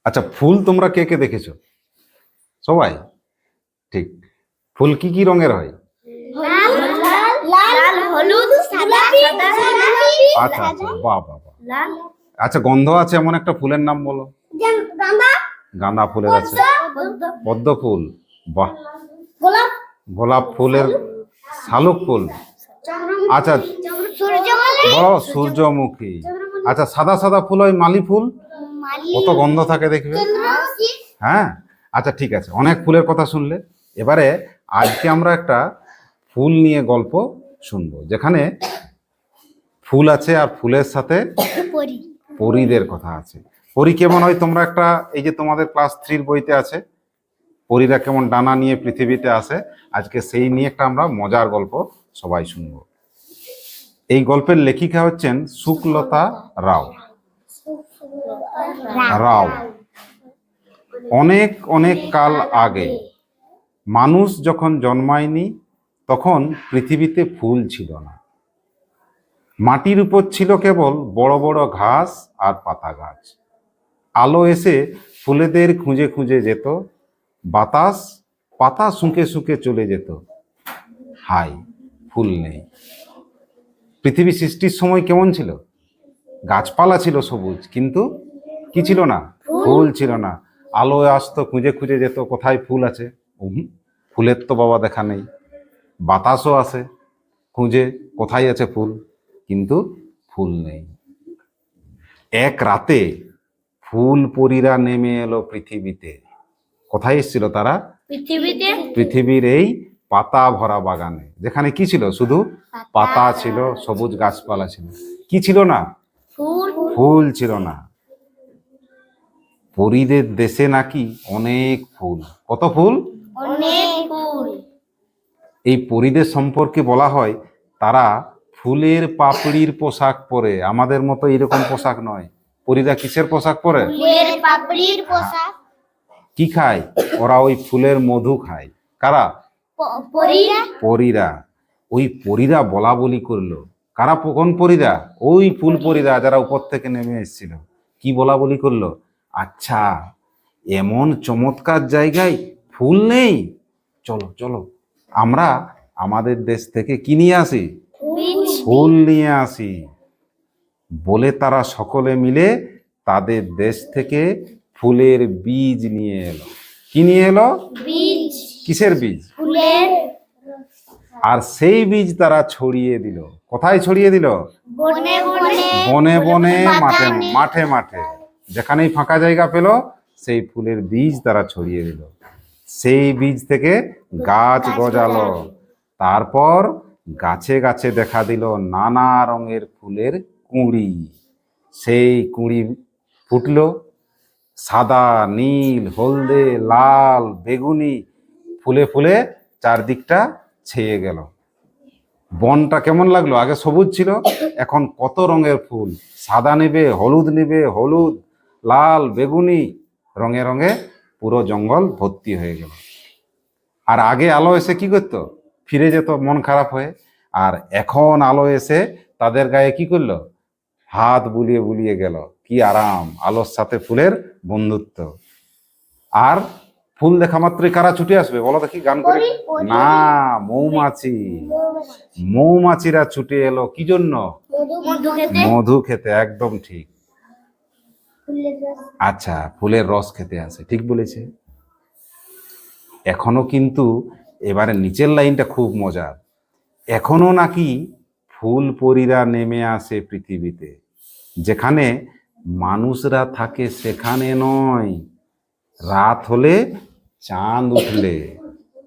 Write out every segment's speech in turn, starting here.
আচ্ছা, ফুল তোমরা কে কে দেখেছো? সবাই? ঠিক। ফুল কি কি রঙের হয়? লাল লাল হলুদ সাদা গোলাপি। আচ্ছা আচ্ছা, বাহ বাহ বাহ। লাল আচ্ছা, গন্ধ আছে এমন একটা ফুলের নাম বলো। গাঁদা গাঁদা ফুলের আছে, পদ্ম পদ্ম ফুল, বাহ। গোলাপ গোলাপ ফুলের, শালুক ফুল, আচ্ছা, সূর্যমুখী বড় সূর্যমুখী। আচ্ছা, সাদা সাদা ফুল ওই মালি ফুল, কত গন্ধ থাকে দেখবে। চন্দ্রমুখী হ্যাঁ, আচ্ছা ঠিক আছে, অনেক ফুলের কথা শুনলে। এবারে আজকে আমরা একটা ফুল নিয়ে গল্প শুনবো, যেখানে ফুল আছে আর ফুলের সাথে পরি পরীদের কথা আছে। পরী কেমন হয় তোমরা একটা, এই যে তোমাদের ক্লাস 3 বইতে আছে, পরীরা কেমন ডানা নিয়ে পৃথিবীতে আসে, আজকে সেই নিয়ে একটা আমরা মজার গল্প সবাই শুনবো। এই গল্পের লেখিকা হচ্ছেন সুকলতা রাও। রাও অনেক অনেক কাল আগে, মানুষ যখন জন্মায়নি তখন পৃথিবীতে ফুল ছিল না। মাটির উপর ছিল কেবল বড় বড় ঘাস আর পাতা গাছ। আলো এসে ফুলেদের খুঁজে খুঁজে যেত, বাতাস পাতা শুঁকে শুঁকে চলে যেত। হাই, ফুল নেই। পৃথিবী সৃষ্টির সময় কেমন ছিল? গাছপালা ছিল সবুজ, কিন্তু কি ছিল না? ফুল ছিল না। আলো আসতো, খুঁজে খুঁজে যেত কোথায় ফুল আছে। ফুলের তো বাবা দেখা নেই। বাতাসও আসে খুঁজে, কোথায় আছে ফুল, কিন্তু ফুল নেই। এক রাতে ফুল পরীরা নেমে এলো পৃথিবীতে। কোথায় এসেছিল তারা? পৃথিবীতে পৃথিবীর এই পাতা ভরা বাগানে, যেখানে কি ছিল? শুধু পাতা ছিল, সবুজ গাছপালা ছিল, কি ছিল না? ফুল ফুল ছিল না। পরীদের দেশে নাকি অনেক ফুল। কত ফুল? অনেক ফুল এই পরীদের সম্পর্কে বলা হয় তারা ফুলের পাপড়ির পোশাক পরে, আমাদের মতো এরকম পোশাক নয়। পরীরা কিসের পোশাক পরে? ফুলের পাপড়ির পোশাক কি খায় ওরা? ওই ফুলের মধু খায়। কারা? পরীরা পরীরা। ওই পরীরা বলা বলি করলো। কারা? কোন পরীরা? ওই ফুল পরীরা যারা উপর থেকে নেমে এসেছিল। কি বলা বলি করলো? আচ্ছা, এমন চমৎকার জায়গায় ফুল নেই, চলো চলো আমরা আমাদের দেশ থেকে কি নিয়ে আসি? বীজ ফুল নিয়ে আসি। বলে তারা সকলে মিলে তাদের দেশ থেকে ফুলের বীজ নিয়ে এলো। কি নিয়ে এলো? বীজ কিসের বীজ? ফুলের আর সেই বীজ তারা ছড়িয়ে দিল। কোথায় ছড়িয়ে দিল? বনে বনে বনে বনে, মাঠে বাগানে। মাঠে মাঠে, যেখানেই ফাঁকা জায়গা পেল সেই ফুলের বীজ তারা ছড়িয়ে দিল। সেই বীজ থেকে গাছ গজালো। তারপর গাছে গাছে দেখা দিল নানা রঙের ফুলের কুঁড়ি। সেই কুঁড়ি ফুটলো, সাদা, নীল, হলদে, লাল, বেগুনি ফুলে ফুলে চারদিকটা ছেয়ে গেল। বনটা কেমন লাগলো? আগে সবুজ ছিল, এখন কত রঙের ফুল। সাদা নেবে, হলুদ নেবে, হলুদ, লাল, বেগুনি, রঙে রঙে পুরো জঙ্গল ভর্তি হয়ে গেল। আর আগে আলো এসে কি করতো? ফিরে যেত মন খারাপ হয়ে। আর এখন আলো এসে তাদের গায়ে কি করলো? হাত বুলিয়ে বুলিয়ে গেল। কি আরাম, আলোর সাথে ফুলের বন্ধুত্ব। আর ফুল দেখা মাত্রই কারা ছুটে আসবে বলো দেখি, গান করে? না, মৌমাছি। মৌমাছিরা ছুটে এলো কি জন্য? মধু খেতে মধু খেতে, একদম ঠিক। আচ্ছা, ফুলের রস খেতে আসে, ঠিক বলেছে। এখনো কিন্তু, এবারে নিচের লাইনটা খুব মজার, এখনো নাকি ফুল পরীরা নেমে আসে পৃথিবীতে। যেখানে মানুষরা থাকে সেখানে নয়, রাত হলে, চাঁদ উঠলে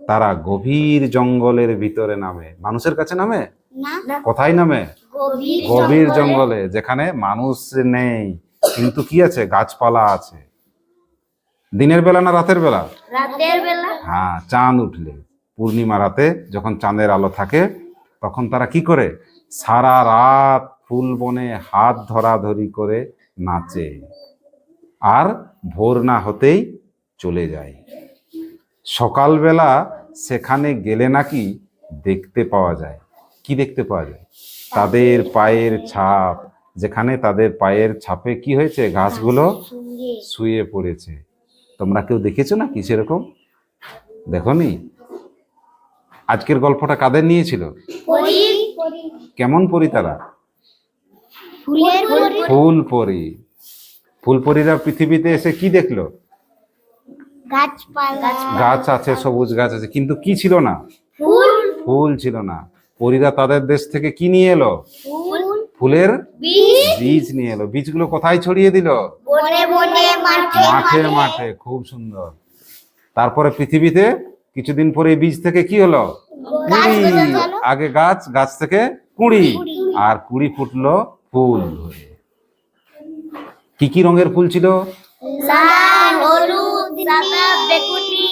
তারা গভীর জঙ্গলের ভিতরে নামে। মানুষের কাছে নামে? না কোথায় নামে? গভীর গভীর জঙ্গলে, যেখানে মানুষ নেই, কিন্তু কি আছে? গাছপালা আছে। দিনের বেলা না রাতের বেলা? রাতের বেলা হ্যাঁ, চাঁদ উঠলে, পূর্ণিমা রাতে যখন চাঁদের আলো থাকে, তখন তারা কি করে? সারা রাত ফুল বনে হাত ধরাধরি করে নাচে, আর ভোর না হতেই চলে যায়। সকালবেলা সেখানে গেলে নাকি দেখতে পাওয়া যায়, কি দেখতে পাওয়া যায়? তাদের পায়ের ছাপ যেখানে তাদের পায়ের ছাপে কি হয়েছে, ঘাসগুলো শুয়ে পড়েছে। তোমরা কেউ দেখেছো না কি সেরকম? দেখোনি? আজকের গল্পটা কাদের নিয়েছিল? পরি কেমন পরি তারা? ফুলের পরি ফুল পরি। ফুল পরিরা পৃথিবীতে এসে কি দেখলো? গাছপালা গাছ আছে, সবুজ গাছ আছে, কিন্তু কি ছিল না? ফুল ফুল ছিল না। পরীরা তাদের দেশ থেকে কি নিয়ে এলো? ফুল ফুলের বীজ বীজ নিয়ে এলো। বীজগুলো কোথায় ছড়িয়ে দিল? বনে বনে মাঠে মাঠে মাঠে। খুব সুন্দর। তারপরে পৃথিবীতে কিছুদিন পরে এই বীজ থেকে কি হলো? গাছ কুঁড়ি। গজালো। আগে গাছ, গাছ থেকে কুঁড়ি, আর কুঁড়ি ফুটলো ফুল হয়ে। কি কি রঙের ফুল ছিল? লাল হলুদ সাদা বেগুনি।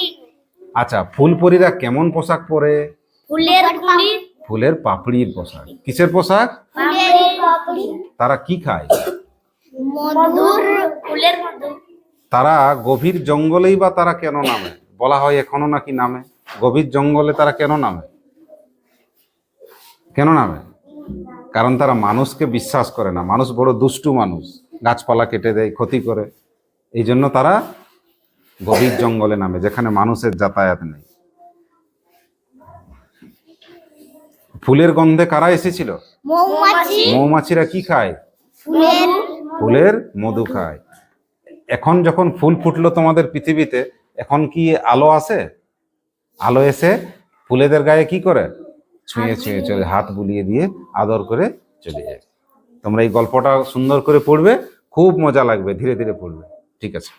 আচ্ছা, ফুল পরীরা কেমন পোশাক পরে? ফুলের কুড়ি ফুলের পাপড়ির পোশাক। কিসের পোশাক? ফুলের পাপড়ি তারা কি খায়? মধুর ফুলের মধু তারা গভীর জঙ্গলেই বা তারা কেন নামে? বলা হয় এখনো নাকি নামে। গভীর জঙ্গলে তারা কেন নামে? কেন নামে? কারণ তারা মানুষকে বিশ্বাস করে না। মানুষ বড় দুষ্টু মানুষ, গাছপালা কেটে দেয়, ক্ষতি করে। এই জন্য তারা গভীর জঙ্গলে নামে, যেখানে মানুষের যাতায়াত নেই। ফুলের গন্ধে কারা এসেছিল? মৌমাছি মৌমাছিরা কি খায়? ফুলের ফুলের মধু খায়। এখন যখন ফুল ফুটলো তোমাদের পৃথিবীতে, এখন কি আলো আসে? আলো এসে ফুলেদের গায়ে কি করে? ছুঁয়ে ছুঁয়ে চলে, হাত বুলিয়ে দিয়ে আদর করে চলে যায়। তোমরা এই গল্পটা সুন্দর করে পড়বে, খুব মজা লাগবে, ধীরে ধীরে পড়বে। ঠিক আছে।